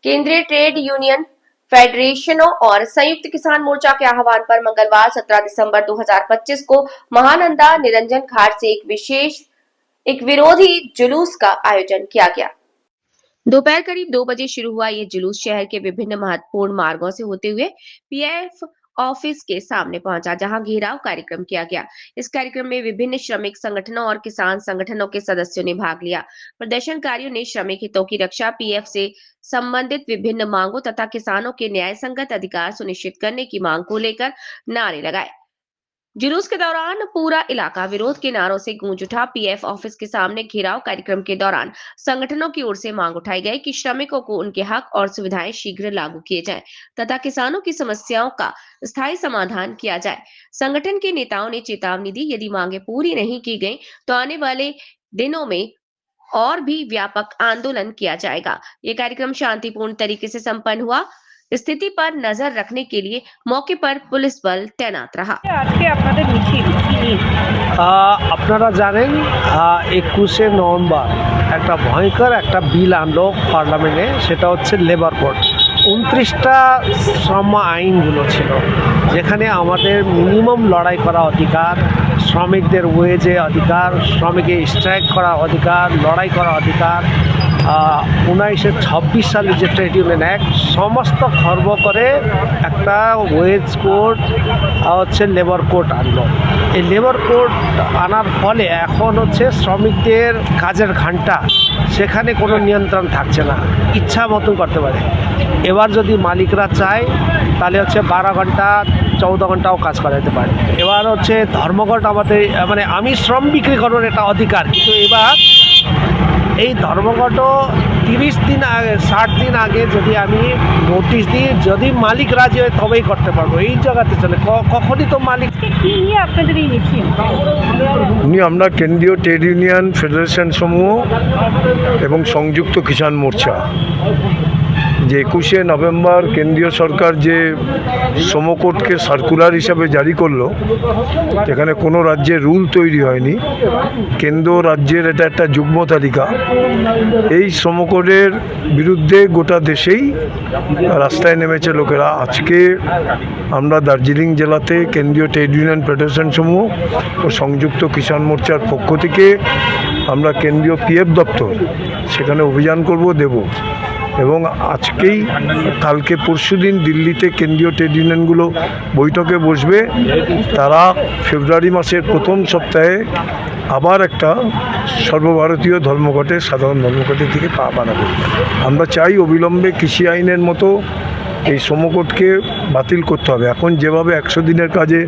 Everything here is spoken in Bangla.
केंद्रीय ट्रेड यूनियन फेडरेशनों और संयुक्त किसान मोर्चा के आह्वान पर मंगलवार 17 दिसंबर 2025 को महानंदा निरंजन घाट से एक विरोधी जुलूस का आयोजन किया गया। दोपहर करीब 2 बजे शुरू हुआ ये जुलूस शहर के विभिन्न महत्वपूर्ण मार्गों से होते हुए पीएफ ऑफिस के सामने पहुंचा, जहां घेराव कार्यक्रम किया गया। इस कार्यक्रम में विभिन्न श्रमिक संगठनों और किसान संगठनों के सदस्यों ने भाग लिया। प्रदर्शनकारियों ने श्रमिक हितों की रक्षा, पीएफ से संबंधित विभिन्न मांगों तथा किसानों के न्याय संगत अधिकार सुनिश्चित करने की मांग को लेकर नारे लगाए। जुलूस के दौरान पूरा इलाका विरोध के नारों से गूंज उठा। पीएफ ऑफिस के सामने घेराव कार्यक्रम के दौरान संगठनों की ओर से मांग उठाई गई कि श्रमिकों को उनके हक और सुविधाएं शीघ्र लागू किए जाएं तथा किसानों की समस्याओं का स्थायी समाधान किया जाए। संगठन के नेताओं ने चेतावनी दी, यदि मांगे पूरी नहीं की गई तो आने वाले दिनों में और भी व्यापक आंदोलन किया जाएगा। ये कार्यक्रम शांतिपूर्ण तरीके से संपन्न हुआ। स्थिति पर नजर रखने के लिए मौके पर पुलिस बल तैनात रहा। আপনারা জানেন 21শে নভেম্বর একটা ভয়ঙ্কর একটা বিল আনলো পার্লামেন্টে, সেটা হচ্ছে লেবার কোড। 29টা শ্রম আইনগুলো ছিল, যেখানে আমাদের মিনিমাম লড়াই করা অধিকার, শ্রমিকদের ওয়েজে অধিকার, শ্রমিকের স্ট্রাইক করা অধিকার, লড়াই করা অধিকার, 1926 সালের যে ট্রেড ইউনিয়ন অ্যাক্ট সমস্ত খর্ব করে একটা ওয়েজ কোড হচ্ছে লেবার কোড আনলো। এই লেবার কোড আনার ফলে এখন হচ্ছে শ্রমিকদের কাজের ঘন্টা সেখানে কোনো নিয়ন্ত্রণ থাকছে না, ইচ্ছা মতন করতে পারে। এবার যদি মালিকরা চায় তাহলে হচ্ছে 12 ঘন্টা 14 ঘন্টাও কাজ করাতে পারে। এবার হচ্ছে ধর্মঘট আমাদের মানে আমি শ্রম বিক্রি করার এটা অধিকার, কিন্তু এবার এই ধর্মঘটও 30 দিন আগে 60 দিন আগে যদি আমি নোটিশ দিই, যদি মালিক রাজি হয় তবেই করতে পারবো। এই জায়গাতে চলে কখনই তো মালিক আপনাদের এই মিছিল আমরা কেন্দ্রীয় ট্রেড ইউনিয়ন ফেডারেশন সমূহ এবং সংযুক্ত কিষাণ মোর্চা যে 21শে নভেম্বর কেন্দ্রীয় সরকার যে শ্রমকোডকে সার্কুলার হিসাবে জারি করলো, যেখানে কোনো রাজ্যের রুল তৈরি হয়নি, কেন্দ্র রাজ্যের এটা একটা যুগ্ম তালিকা। এই শ্রমকোডের বিরুদ্ধে গোটা দেশেই রাস্তায় নেমেছে লোকেরা। আজকে আমরা দার্জিলিং জেলাতে কেন্দ্রীয় ট্রেড ইউনিয়ন ফেডারেশন সমূহ ও সংযুক্ত কিষাণ মোর্চার পক্ষ থেকে আমরা কেন্দ্রীয় পিএফ দপ্তর সেখানে অভিযান দেব এবং আজকেই কালকে পরশুদিন দিল্লিতে কেন্দ্রীয় ট্রেড ইউনিয়নগুলো বৈঠকে বসবে। তারা ফেব্রুয়ারি মাসের প্রথম সপ্তাহে আবার একটা সর্বভারতীয় ধর্মঘটে সাধারণ ধর্মঘটের দিকে পা বাড়াবে। আমরা চাই অবিলম্বে কৃষি আইনের মতো এই শ্রমকোডকে বাতিল করতে হবে। এখন যেভাবে 100 দিনের কাজে